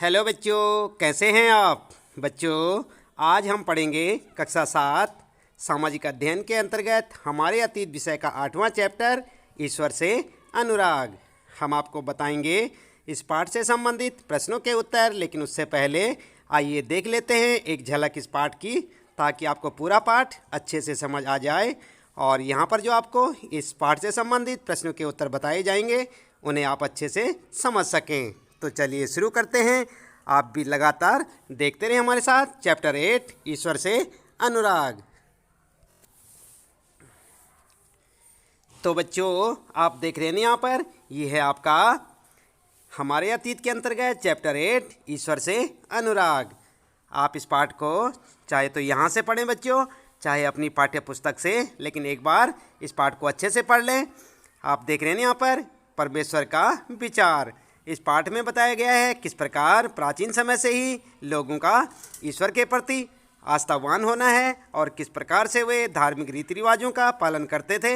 Hello बच्चों, कैसे हैं आप बच्चों। आज हम पढ़ेंगे कक्षा 7 सामाजिक अध्ययन के अंतर्गत हमारे अतीत विषय का 8वां चैप्टर ईश्वर से अनुराग। हम आपको बताएंगे इस पाठ से संबंधित प्रश्नों के उत्तर, लेकिन उससे पहले आइए देख लेते हैं एक झलक इस पाठ की, ताकि आपको पूरा पाठ अच्छे से समझ आ जाए। और यहाँ पर जो आपको इस पाठ से संबंधित प्रश्नों के उत्तर बताए जाएंगे, उन्हें आप अच्छे से समझ सकें। तो चलिए शुरू करते हैं। आप भी लगातार देखते रहे हमारे साथ चैप्टर 8 ईश्वर से अनुराग। तो बच्चों, आप देख रहे हैं यहाँ पर, ये है आपका हमारे अतीत के अंतर्गत चैप्टर 8 ईश्वर से अनुराग। आप इस पाठ को चाहे तो यहाँ से पढ़ें बच्चों, चाहे अपनी पाठ्य पुस्तक से, लेकिन एक बार इस पाठ को अच्छे से पढ़ लें। आप देख रहे हैं यहाँ पर परमेश्वर का विचार। इस पाठ में बताया गया है किस प्रकार प्राचीन समय से ही लोगों का ईश्वर के प्रति आस्थावान होना है और किस प्रकार से वे धार्मिक रीति रिवाजों का पालन करते थे।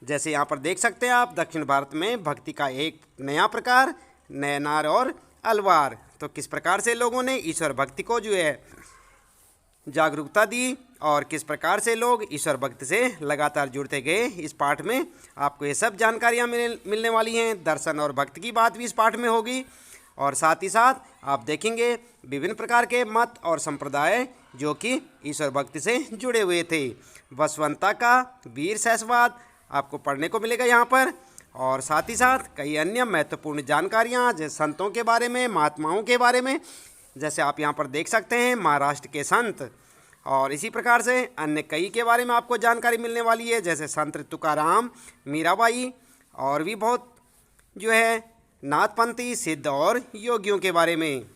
जैसे यहाँ पर देख सकते हैं आप, दक्षिण भारत में भक्ति का एक नया प्रकार नयनार और अलवार। तो किस प्रकार से लोगों ने ईश्वर भक्ति को जो है जागरूकता दी और किस प्रकार से लोग ईश्वर भक्ति से लगातार जुड़ते गए। इस पाठ में आपको ये सब जानकारियाँ मिलने वाली हैं। दर्शन और भक्ति की बात भी इस पाठ में होगी, और साथ ही साथ आप देखेंगे विभिन्न प्रकार के मत और संप्रदाय जो कि ईश्वर भक्ति से जुड़े हुए थे। वसवंता का वीर सहसवाद आपको पढ़ने को मिलेगा यहाँ पर, और साथ ही साथ कई अन्य महत्वपूर्ण जानकारियाँ जैसे संतों के बारे में, महात्माओं के बारे में, जैसे आप यहाँ पर देख सकते हैं महाराष्ट्र के संत, और इसी प्रकार से अन्य कई के बारे में आपको जानकारी मिलने वाली है, जैसे संत तुकाराम, मीराबाई, और भी बहुत जो है नाथपंथी, सिद्ध और योगियों के बारे में,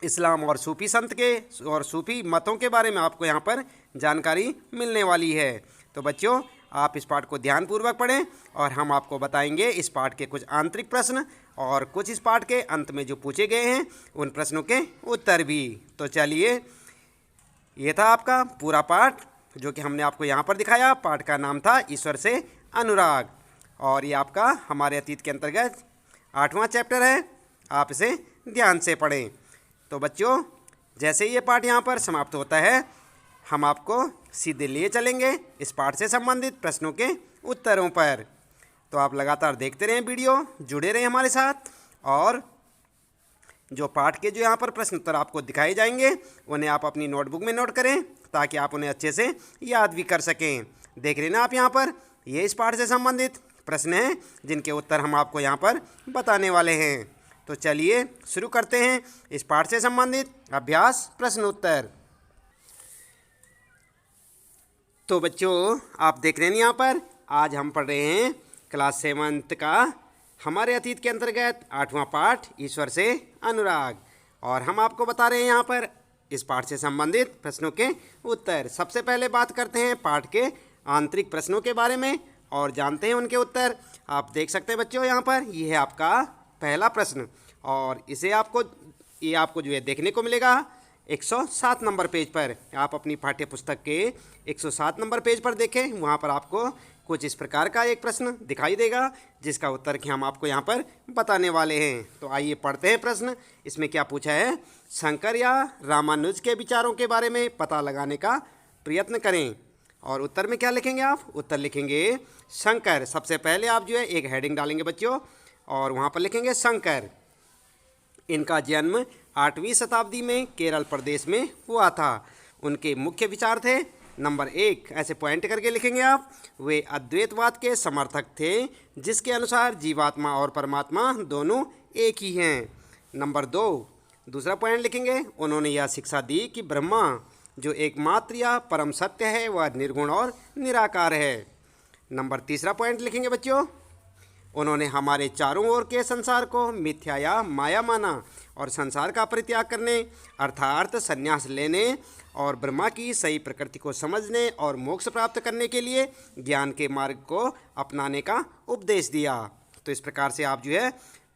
इस्लाम और सूफी संत के और सूफी मतों के बारे में आपको यहाँ पर जानकारी मिलने वाली है। तो बच्चों, आप इस पाठ को ध्यानपूर्वक पढ़ें और हम आपको बताएंगे इस पाठ के कुछ आंतरिक प्रश्न और कुछ इस पाठ के अंत में जो पूछे गए हैं उन प्रश्नों के उत्तर भी। तो चलिए, ये था आपका पूरा पाठ जो कि हमने आपको यहाँ पर दिखाया। पाठ का नाम था ईश्वर से अनुराग, और ये आपका हमारे अतीत के अंतर्गत 8वां चैप्टर है। आप इसे ध्यान से पढ़ें। तो बच्चों, जैसे ये पाठ यहाँ पर समाप्त होता है, हम आपको सीधे लिए चलेंगे इस पाठ से संबंधित प्रश्नों के उत्तरों पर। तो आप लगातार देखते रहें वीडियो, जुड़े रहें हमारे साथ, और जो पाठ के जो यहाँ पर प्रश्न उत्तर आपको दिखाए जाएंगे उन्हें आप अपनी नोटबुक में नोट करें, ताकि आप उन्हें अच्छे से याद भी कर सकें। देख रहे हैं ना आप यहाँ पर, ये इस पाठ से संबंधित प्रश्न हैं जिनके उत्तर हम आपको यहाँ पर बताने वाले हैं। तो चलिए शुरू करते हैं इस पाठ से संबंधित अभ्यास प्रश्न उत्तर। तो बच्चों, आप देख रहे हैं यहाँ पर, आज हम पढ़ रहे हैं क्लास 7 का हमारे अतीत के अंतर्गत 8वां पाठ ईश्वर से अनुराग, और हम आपको बता रहे हैं यहाँ पर इस पाठ से संबंधित प्रश्नों के उत्तर। सबसे पहले बात करते हैं पाठ के आंतरिक प्रश्नों के बारे में और जानते हैं उनके उत्तर। आप देख सकते हैं बच्चों, यहाँ पर ये है आपका पहला प्रश्न, और इसे आपको जो है देखने को मिलेगा 107 नंबर पेज पर। आप अपनी पाठ्य पुस्तक के 107 नंबर पेज पर देखें, वहाँ पर आपको कुछ इस प्रकार का एक प्रश्न दिखाई देगा जिसका उत्तर कि हम आपको यहाँ पर बताने वाले हैं। तो आइए पढ़ते हैं प्रश्न। इसमें क्या पूछा है, शंकर या रामानुज के विचारों के बारे में पता लगाने का प्रयत्न करें। और उत्तर में क्या लिखेंगे आप, उत्तर लिखेंगे शंकर। सबसे पहले आप जो है एक हेडिंग डालेंगे बच्चों, और वहाँ पर लिखेंगे शंकर। इनका जन्म 8वीं शताब्दी में केरल प्रदेश में हुआ था। उनके मुख्य विचार थे, नंबर 1 ऐसे पॉइंट करके लिखेंगे आप, वे अद्वैतवाद के समर्थक थे, जिसके अनुसार जीवात्मा और परमात्मा दोनों एक ही हैं। नंबर 2 दूसरा पॉइंट लिखेंगे, उन्होंने यह शिक्षा दी कि ब्रह्मा जो एकमात्र या परम सत्य है वह निर्गुण और निराकार है। नंबर 3 पॉइंट लिखेंगे बच्चों, उन्होंने हमारे चारों ओर के संसार को मिथ्या या माया माना और संसार का परित्याग करने अर्थात संन्यास लेने और ब्रह्मा की सही प्रकृति को समझने और मोक्ष प्राप्त करने के लिए ज्ञान के मार्ग को अपनाने का उपदेश दिया। तो इस प्रकार से आप जो है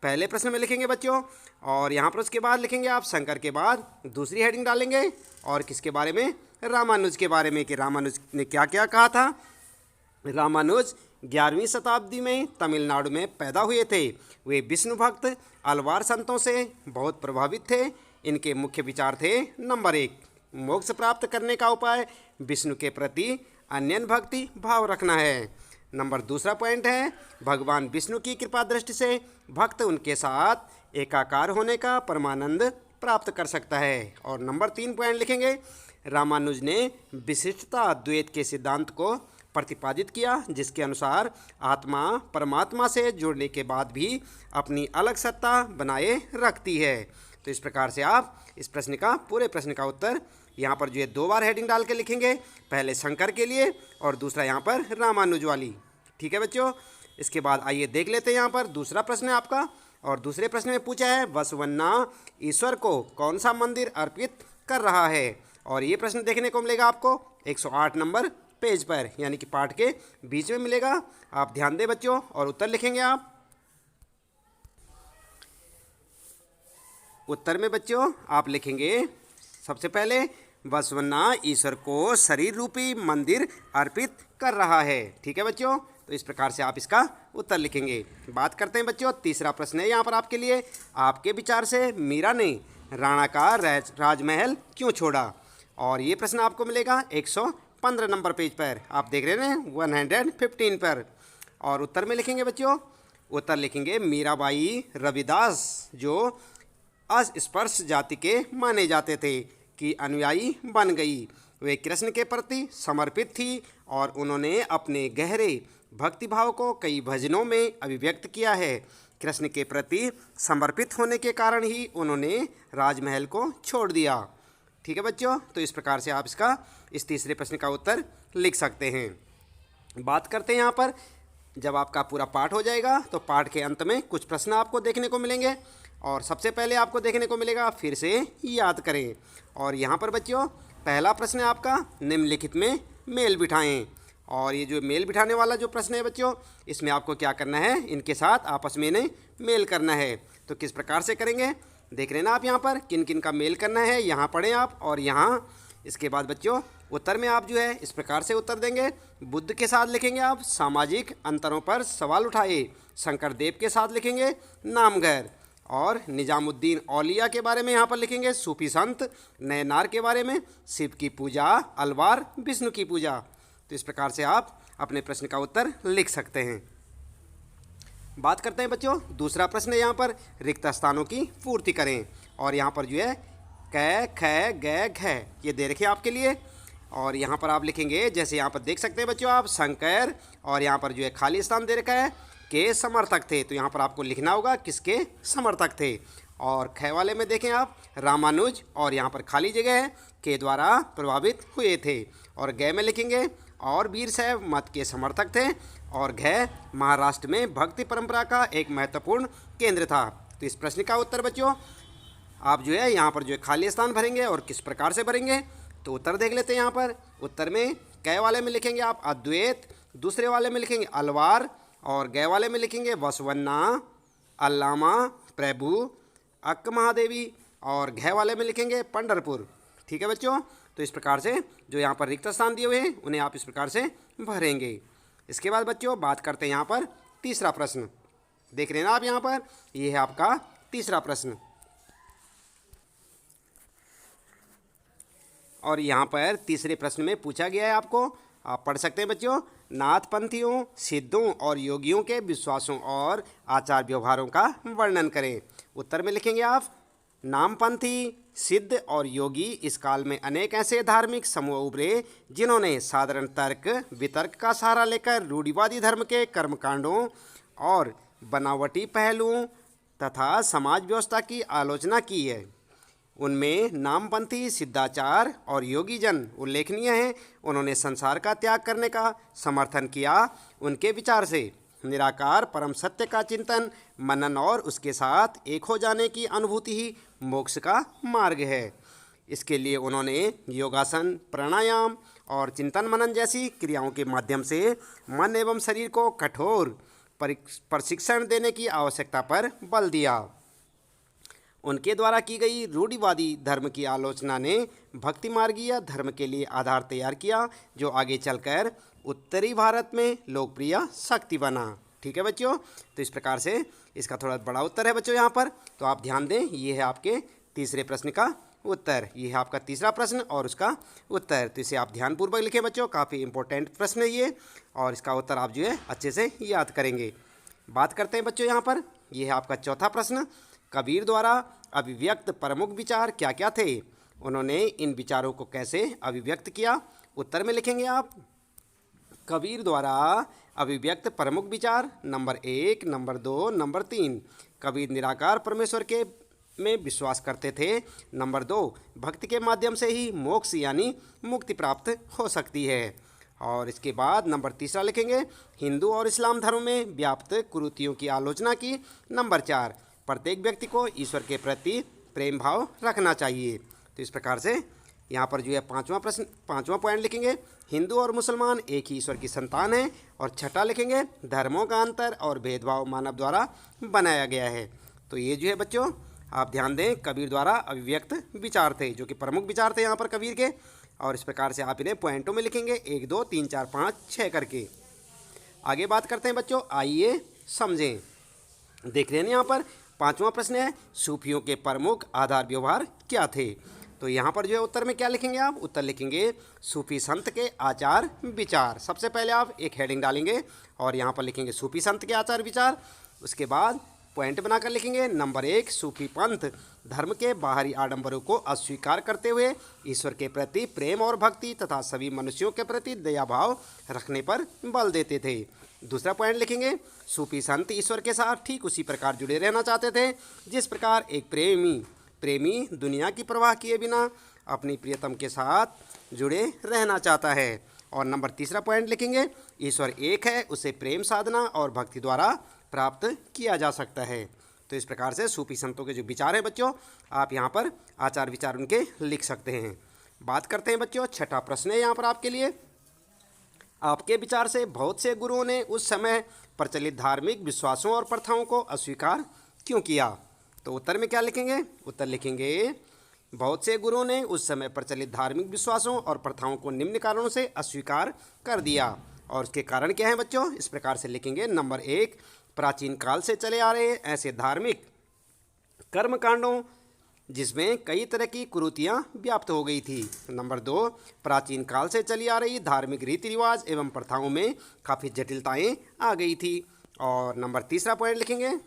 पहले प्रश्न में लिखेंगे बच्चों, और यहाँ पर उसके बाद लिखेंगे आप शंकर के बाद दूसरी हेडिंग डालेंगे, और किसके बारे में, रामानुज के बारे में, कि रामानुज ने क्या क्या कहा था। रामानुज 11वीं शताब्दी में तमिलनाडु में पैदा हुए थे। वे विष्णु भक्त अलवार संतों से बहुत प्रभावित थे। इनके मुख्य विचार थे, नंबर 1, मोक्ष प्राप्त करने का उपाय विष्णु के प्रति अन्यन भक्ति भाव रखना है। नंबर दूसरा पॉइंट है, भगवान विष्णु की कृपा दृष्टि से भक्त उनके साथ एकाकार होने का परमानंद प्राप्त कर सकता है। और नंबर 3 पॉइंट लिखेंगे, रामानुज ने विशिष्टता द्वैत के सिद्धांत को प्रतिपादित किया, जिसके अनुसार आत्मा परमात्मा से जुड़ने के बाद भी अपनी अलग सत्ता बनाए रखती है। तो इस प्रकार से आप इस प्रश्न का, पूरे प्रश्न का उत्तर यहाँ पर जो है 2 बार हेडिंग डाल के लिखेंगे, पहले शंकर के लिए और दूसरा यहाँ पर रामानुज वाली। ठीक है बच्चों, इसके बाद आइए देख लेते हैं यहाँ पर दूसरा प्रश्न है आपका। और दूसरे प्रश्न में पूछा है, बसवन्ना ईश्वर को कौन सा मंदिर अर्पित कर रहा है। और ये प्रश्न देखने को मिलेगा आपको 108 नंबर पेज पर, यानी कि पाठ के बीच में मिलेगा। आप ध्यान दें बच्चों और उत्तर लिखेंगे आप। उत्तर में बच्चों आप लिखेंगे, सबसे पहले बसवन्ना ईश्वर को शरीर रूपी मंदिर अर्पित कर रहा है। ठीक है बच्चों, तो इस प्रकार से आप इसका उत्तर लिखेंगे। बात करते हैं बच्चों, तीसरा प्रश्न है यहाँ पर आपके लिए, आपके विचार से मीरा ने राणा का राजमहल क्यों छोड़ा। और ये प्रश्न आपको मिलेगा 115 नंबर पेज पर, आप देख रहे हैं 115 पर। और उत्तर में लिखेंगे बच्चों, उत्तर लिखेंगे, मीराबाई रविदास जो अस्पृश्य जाति के माने जाते थे की अनुयायी बन गई। वे कृष्ण के प्रति समर्पित थी और उन्होंने अपने गहरे भक्तिभाव को कई भजनों में अभिव्यक्त किया है। कृष्ण के प्रति समर्पित होने के कारण ही उन्होंने राजमहल को छोड़ दिया। ठीक है बच्चों, तो इस प्रकार से आप इसका, इस तीसरे प्रश्न का उत्तर लिख सकते हैं। बात करते हैं यहाँ पर, जब आपका पूरा पाठ हो जाएगा तो पाठ के अंत में कुछ प्रश्न आपको देखने को मिलेंगे। और सबसे पहले आपको देखने को मिलेगा, फिर से याद करें। और यहाँ पर बच्चों पहला प्रश्न है आपका, निम्नलिखित में मेल बिठाएं। और ये जो मेल बिठाने वाला जो प्रश्न है बच्चों, इसमें आपको क्या करना है, इनके साथ आपस में इन्हें मेल करना है। तो किस प्रकार से करेंगे देख रहे ना आप यहाँ पर, किन किन का मेल करना है, यहाँ पढ़ें आप और यहाँ। इसके बाद बच्चों उत्तर में आप जो है इस प्रकार से उत्तर देंगे। बुद्ध के साथ लिखेंगे आप, सामाजिक अंतरों पर सवाल उठाए। शंकर देव के साथ लिखेंगे, नामघर। और निजामुद्दीन औलिया के बारे में यहाँ पर लिखेंगे, सूफी संत। नयनार के बारे में, शिव की पूजा, अलवार, विष्णु की पूजा। तो इस प्रकार से आप अपने प्रश्न का उत्तर लिख सकते हैं। बात करते हैं बच्चों, दूसरा प्रश्न है यहाँ पर, रिक्त स्थानों की पूर्ति करें। और यहाँ पर जो है क, ख, ग, घ ये दे रखे आपके लिए। और यहाँ पर आप लिखेंगे, जैसे यहाँ पर देख सकते हैं बच्चों आप, शंकर। और यहाँ पर जो है खाली स्थान दे रखा है, के समर्थक थे। तो यहाँ पर आपको लिखना होगा किसके समर्थक थे। और ख वाले में देखें आप, रामानुज। और यहाँ पर खाली जगह है, के द्वारा प्रभावित हुए थे। और ग में लिखेंगे, और वीर साहब मत के समर्थक थे। और घ महाराष्ट्र में भक्ति परंपरा का एक महत्वपूर्ण केंद्र था। तो इस प्रश्न का उत्तर बच्चों आप जो है यहाँ पर जो है खाली स्थान भरेंगे। और किस प्रकार से भरेंगे तो उत्तर देख लेते हैं। यहाँ पर उत्तर में क वाले में लिखेंगे आप अद्वैत, दूसरे वाले में लिखेंगे अलवार, और ग वाले में लिखेंगे वसवन्ना, अल्लामा, प्रभु, अक्क महादेवी, और घ वाले में लिखेंगे पंढरपुर। ठीक है बच्चों, तो इस प्रकार से जो यहाँ पर रिक्त स्थान दिए हुए हैं उन्हें आप इस प्रकार से भरेंगे। इसके बाद बच्चों बात करते हैं यहाँ पर तीसरा प्रश्न, देख रहे हैं ना आप यहाँ पर, ये है आपका तीसरा प्रश्न। और यहाँ पर तीसरे प्रश्न में पूछा गया है आपको, आप पढ़ सकते हैं बच्चों, नाथपंथियों, सिद्धों और योगियों के विश्वासों और आचार व्यवहारों का वर्णन करें। उत्तर में लिखेंगे आप, नामपंथी, सिद्ध और योगी इस काल में अनेक ऐसे धार्मिक समूह उभरे जिन्होंने साधारण तर्क वितर्क का सहारा लेकर रूढ़िवादी धर्म के कर्मकांडों और बनावटी पहलुओं तथा समाज व्यवस्था की आलोचना की है। उनमें नामपंथी, सिद्धाचार और योगी जन उल्लेखनीय हैं। उन्होंने संसार का त्याग करने का समर्थन किया। उनके विचार से निराकार परम सत्य का चिंतन, मनन और उसके साथ एक हो जाने की अनुभूति ही मोक्ष का मार्ग है। इसके लिए उन्होंने योगासन, प्राणायाम और चिंतन मनन जैसी क्रियाओं के माध्यम से मन एवं शरीर को कठोर प्रशिक्षण देने की आवश्यकता पर बल दिया। उनके द्वारा की गई रूढ़िवादी धर्म की आलोचना ने भक्ति मार्गीय धर्म के लिए आधार तैयार किया, जो आगे चलकर उत्तरी भारत में लोकप्रिय शक्ति बना। ठीक है बच्चों, तो इस प्रकार से इसका थोड़ा बड़ा उत्तर है बच्चों यहाँ पर, तो आप ध्यान दें, ये है आपके तीसरे प्रश्न का उत्तर। ये है आपका तीसरा प्रश्न और उसका उत्तर, तो इसे आप ध्यानपूर्वक लिखें बच्चों, काफ़ी इंपॉर्टेंट प्रश्न है ये, और इसका उत्तर आप जो है अच्छे से याद करेंगे। बात करते हैं बच्चों यहाँ पर, ये है आपका चौथा प्रश्न। कबीर द्वारा अभिव्यक्त प्रमुख विचार क्या क्या थे? उन्होंने इन विचारों को कैसे अभिव्यक्त किया? उत्तर में लिखेंगे आप, कबीर द्वारा अभिव्यक्त प्रमुख विचार नंबर 1, नंबर 2, नंबर 3। कबीर निराकार परमेश्वर के में विश्वास करते थे। नंबर 2, भक्ति के माध्यम से ही मोक्ष यानी मुक्ति प्राप्त हो सकती है। और इसके बाद नंबर 3 लिखेंगे, हिंदू और इस्लाम धर्म में व्याप्त कुरीतियों की आलोचना की। नंबर 4, प्रत्येक व्यक्ति को ईश्वर के प्रति प्रेम भाव रखना चाहिए। तो इस प्रकार से यहाँ पर जो है पाँचवा पॉइंट लिखेंगे, हिंदू और मुसलमान एक ही ईश्वर की संतान हैं। और छठा लिखेंगे, धर्मों का अंतर और भेदभाव मानव द्वारा बनाया गया है। तो ये जो है बच्चों आप ध्यान दें, कबीर द्वारा अभिव्यक्त विचार थे, जो कि प्रमुख विचार थे यहाँ पर कबीर के। और इस प्रकार से आप इन्हें पॉइंटों में लिखेंगे, 1, 2, 3, 4, 5, 6 करके। आगे बात करते हैं बच्चों, आइए समझें। देख रहे हैं यहाँ पर 5वां प्रश्न है, सूफियों के प्रमुख आधार व्यवहार क्या थे? तो यहाँ पर जो है उत्तर में क्या लिखेंगे आप? उत्तर लिखेंगे सूफी संत के आचार विचार। सबसे पहले आप एक हेडिंग डालेंगे और यहाँ पर लिखेंगे सूफी संत के आचार विचार। उसके बाद पॉइंट बनाकर लिखेंगे, नंबर 1, सूफी पंथ धर्म के बाहरी आडंबरों को अस्वीकार करते हुए ईश्वर के प्रति प्रेम और भक्ति तथा सभी मनुष्यों के प्रति दया भाव रखने पर बल देते थे। दूसरा पॉइंट लिखेंगे, सूफी संत ईश्वर के साथ ठीक उसी प्रकार जुड़े रहना चाहते थे जिस प्रकार एक प्रेमी दुनिया की परवाह किए बिना अपनी प्रियतम के साथ जुड़े रहना चाहता है। और नंबर 3 पॉइंट लिखेंगे, ईश्वर एक है, उसे प्रेम साधना और भक्ति द्वारा प्राप्त किया जा सकता है। तो इस प्रकार से सूफी संतों के जो विचार हैं बच्चों, आप यहाँ पर आचार विचार उनके लिख सकते हैं। बात करते हैं बच्चों, छठा प्रश्न है यहाँ पर आपके लिए, आपके विचार से बहुत से गुरुओं ने उस समय प्रचलित धार्मिक विश्वासों और प्रथाओं को अस्वीकार क्यों किया? तो उत्तर में क्या लिखेंगे? उत्तर लिखेंगे, बहुत से गुरुओं ने उस समय प्रचलित धार्मिक विश्वासों और प्रथाओं को निम्न कारणों से अस्वीकार कर दिया। और उसके कारण क्या है बच्चों? इस प्रकार से लिखेंगे, नंबर 1, प्राचीन काल से चले आ रहे ऐसे धार्मिक कर्मकांडों जिसमें कई तरह की कुरीतियाँ व्याप्त हो गई थी। नंबर 2, प्राचीन काल से चली आ रही धार्मिक रीति रिवाज एवं प्रथाओं में काफ़ी जटिलताएं आ गई थी। और नंबर 3 पॉइंट लिखेंगे,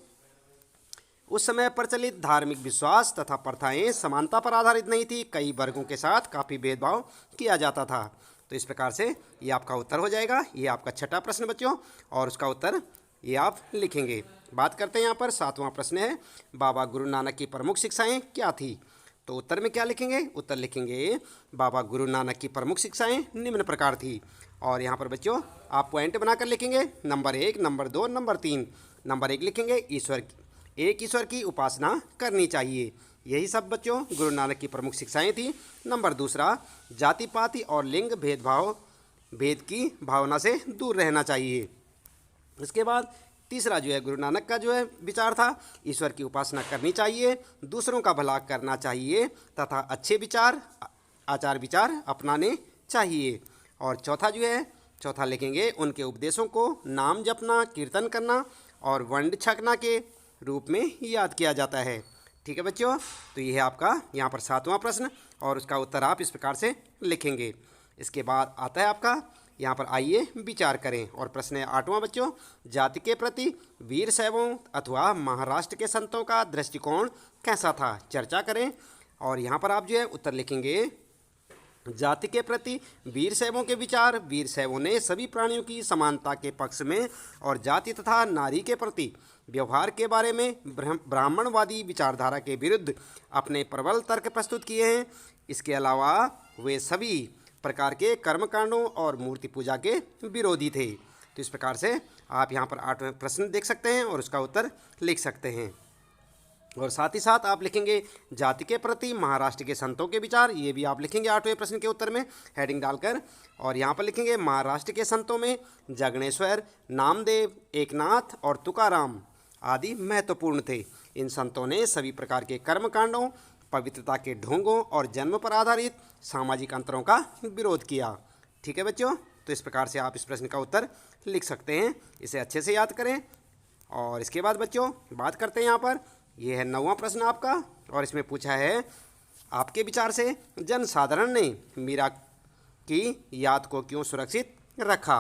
उस समय प्रचलित धार्मिक विश्वास तथा प्रथाएं समानता पर आधारित नहीं थी, कई वर्गों के साथ काफ़ी भेदभाव किया जाता था। तो इस प्रकार से ये आपका उत्तर हो जाएगा। ये आपका छठा प्रश्न बच्चों, और उसका उत्तर ये आप लिखेंगे। बात करते हैं यहाँ पर 7वां प्रश्न है, बाबा गुरु नानक की प्रमुख शिक्षाएं क्या थी? तो उत्तर में क्या लिखेंगे? उत्तर लिखेंगे, बाबा गुरु नानक की प्रमुख शिक्षाएं निम्न प्रकार थी। और यहाँ पर बच्चों आप पॉइंट बनाकर लिखेंगे, नंबर 1, नंबर 2, नंबर 3। नंबर 1 लिखेंगे, एक ईश्वर की उपासना करनी चाहिए। यही सब बच्चों गुरु नानक की प्रमुख शिक्षाएं थी। नंबर 2, जाति पाति और लिंग भेद की भावना से दूर रहना चाहिए। इसके बाद 3 जो है गुरु नानक का जो है विचार था, ईश्वर की उपासना करनी चाहिए, दूसरों का भला करना चाहिए तथा अच्छे आचार विचार अपनाने चाहिए। और चौथा लिखेंगे, उनके उपदेशों को नाम जपना, कीर्तन करना और वंड छकना के रूप में याद किया जाता है। ठीक है बच्चों, तो ये है आपका यहाँ पर 7वां प्रश्न, और उसका उत्तर आप इस प्रकार से लिखेंगे। इसके बाद आता है आपका यहाँ पर आइए विचार करें, और प्रश्न है 8वां बच्चों, जाति के प्रति वीर शैवों अथवा महाराष्ट्र के संतों का दृष्टिकोण कैसा था? चर्चा करें। और यहाँ पर आप जो है उत्तर लिखेंगे, जाति के प्रति वीर शैवों के विचार, वीर शैवों ने सभी प्राणियों की समानता के पक्ष में और जाति तथा नारी के प्रति व्यवहार के बारे में ब्राह्मणवादी विचारधारा के विरुद्ध अपने प्रबल तर्क प्रस्तुत किए हैं। इसके अलावा वे सभी प्रकार के कर्मकांडों और मूर्ति पूजा के विरोधी थे। तो इस प्रकार से आप यहाँ पर 8वें प्रश्न देख सकते हैं और उसका उत्तर लिख सकते हैं। और साथ ही साथ आप लिखेंगे जाति के प्रति महाराष्ट्र के संतों के विचार, ये भी आप लिखेंगे 8वें प्रश्न के उत्तर में हेडिंग डालकर। और यहाँ पर लिखेंगे महाराष्ट्र के संतों में जगनेश्वर, नामदेव, एकनाथ और तुकाराम आदि महत्वपूर्ण थे। इन संतों ने सभी प्रकार के कर्मकांडों, पवित्रता के ढोंगों और जन्म पर आधारित सामाजिक अंतरों का विरोध किया। ठीक है बच्चों, तो तो इस प्रकार से आप इस प्रश्न का उत्तर लिख सकते हैं। इसे अच्छे से याद करें। और इसके बाद बच्चों बात करते हैं यहाँ पर, यह है 9वां प्रश्न आपका, और इसमें पूछा है आपके विचार से जनसाधारण ने मीरा की याद को क्यों सुरक्षित रखा।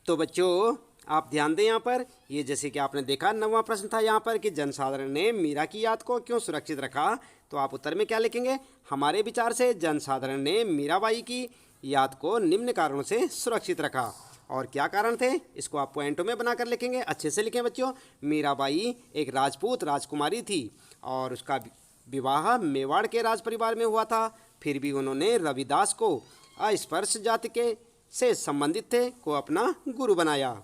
तो बच्चों आप ध्यान दें यहाँ पर, ये जैसे कि आपने देखा 9वां प्रश्न था यहाँ पर कि जनसाधारण ने मीरा की याद को क्यों सुरक्षित रखा। तो आप उत्तर में क्या लिखेंगे, हमारे विचार से जनसाधारण ने मीराबाई की याद को निम्न कारणों से सुरक्षित रखा। और क्या कारण थे इसको आप पॉइंटों में बनाकर लिखेंगे। अच्छे से लिखें बच्चों। मीराबाई एक राजपूत राजकुमारी थी और उसका विवाह मेवाड़ के राज परिवार में हुआ था। फिर भी उन्होंने रविदास को अस्पृश्य जाति के से संबंधित थे को अपना गुरु बनाया।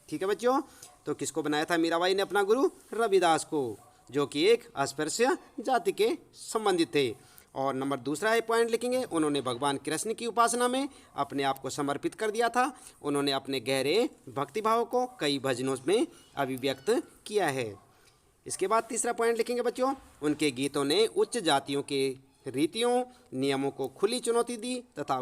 ठीक है बच्चों, तो किसको बनाया था मीराबाई ने अपना गुरु, रविदास को, जो कि एक अस्पृश्य जाति के संबंधित थे। और नंबर दूसरा है पॉइंट लिखेंगे, उन्होंने भगवान कृष्ण की उपासना में अपने आप को समर्पित कर दिया था। उन्होंने अपने गहरे भक्तिभाव को कई भजनों में अभिव्यक्त किया है। इसके बाद तीसरा पॉइंट लिखेंगे बच्चों, उनके गीतों ने उच्च जातियों के रीतियों नियमों को खुली चुनौती दी तथा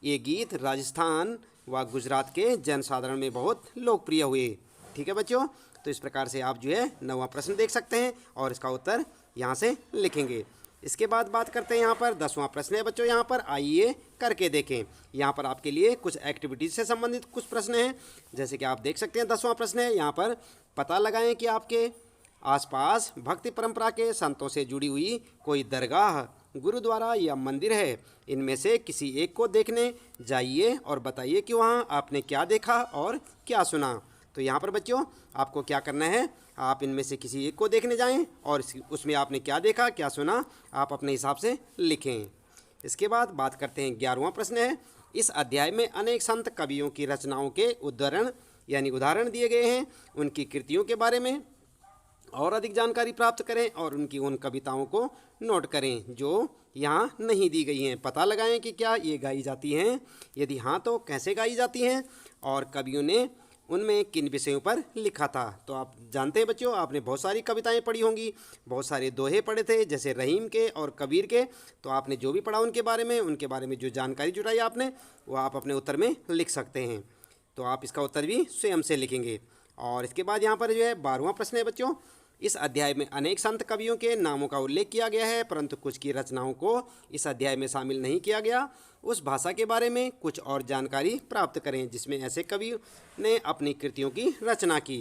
ये गीत राजस्थान व गुजरात के जनसाधारण में बहुत लोकप्रिय हुए। ठीक है बच्चों, तो इस प्रकार से आप जो है 9वां प्रश्न देख सकते हैं और इसका उत्तर यहाँ से लिखेंगे। इसके बाद बात करते हैं यहाँ पर 10वां प्रश्न है बच्चों, यहाँ पर आइए करके देखें। यहाँ पर आपके लिए कुछ एक्टिविटीज से संबंधित कुछ प्रश्न हैं, जैसे कि आप देख सकते हैं 10वां प्रश्न है यहाँ पर, पता लगाएं कि आपके आसपास भक्ति परंपरा के संतों से जुड़ी हुई कोई दरगाह, गुरुद्वारा या मंदिर है। इनमें से किसी एक को देखने जाइए और बताइए कि वहाँ आपने क्या देखा और क्या सुना। तो यहाँ पर बच्चों आपको क्या करना है, आप इनमें से किसी एक को देखने जाएं और उसमें आपने क्या देखा क्या सुना आप अपने हिसाब से लिखें। इसके बाद बात करते हैं 11वां प्रश्न है, इस अध्याय में अनेक संत कवियों की रचनाओं के उदाहरण दिए गए हैं। उनकी कृतियों के बारे में और अधिक जानकारी प्राप्त करें और उनकी उन कविताओं को नोट करें जो यहाँ नहीं दी गई हैं। पता लगाएं कि क्या ये गाई जाती हैं, यदि हाँ तो कैसे गाई जाती हैं और कवियों ने उनमें किन विषयों पर लिखा था। तो आप जानते हैं बच्चों, आपने बहुत सारी कविताएं पढ़ी होंगी, बहुत सारे दोहे पढ़े थे जैसे रहीम के और कबीर के। तो आपने जो भी पढ़ा उनके बारे में जो जानकारी जुटाई आपने वो आप अपने उत्तर में लिख सकते हैं। तो आप इसका उत्तर भी स्वयं से लिखेंगे। और इसके बाद यहाँ पर जो है 12वां प्रश्न है बच्चों, इस अध्याय में अनेक संत कवियों के नामों का उल्लेख किया गया है परंतु कुछ की रचनाओं को इस अध्याय में शामिल नहीं किया गया। उस भाषा के बारे में कुछ और जानकारी प्राप्त करें जिसमें ऐसे कवियों ने अपनी कृतियों की रचना की।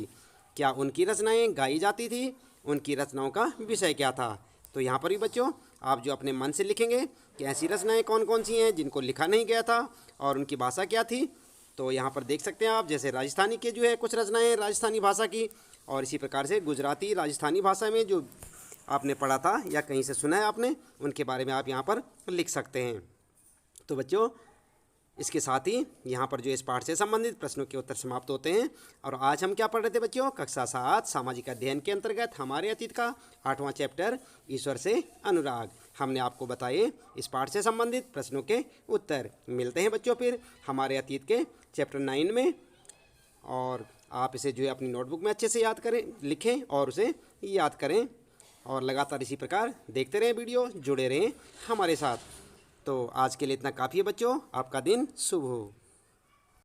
क्या उनकी रचनाएं गाई जाती थी, उनकी रचनाओं का विषय क्या था। तो यहाँ पर भी बच्चों आप जो अपने मन से लिखेंगे कि ऐसी रचनाएं कौन कौन सी हैं जिनको लिखा नहीं गया था और उनकी भाषा क्या थी। तो यहाँ पर देख सकते हैं आप, जैसे राजस्थानी के जो है कुछ रचनाएं राजस्थानी भाषा की, और इसी प्रकार से गुजराती राजस्थानी भाषा में जो आपने पढ़ा था या कहीं से सुना है आपने, उनके बारे में आप यहाँ पर लिख सकते हैं। तो बच्चों इसके साथ ही यहाँ पर जो इस पाठ से संबंधित प्रश्नों के उत्तर समाप्त होते हैं। और आज हम क्या पढ़ रहे थे बच्चों, कक्षा 7 सामाजिक अध्ययन के अंतर्गत हमारे अतीत का 8वां चैप्टर ईश्वर से अनुराग। हमने आपको बताए इस पाठ से संबंधित प्रश्नों के उत्तर। मिलते हैं बच्चों फिर हमारे अतीत के चैप्टर 9 में, और आप इसे जो है अपनी नोटबुक में अच्छे से याद करें, लिखें और उसे याद करें और लगातार इसी प्रकार देखते रहें वीडियो, जुड़े रहें हमारे साथ। तो आज के लिए इतना काफ़ी है बच्चों, आपका दिन शुभ हो।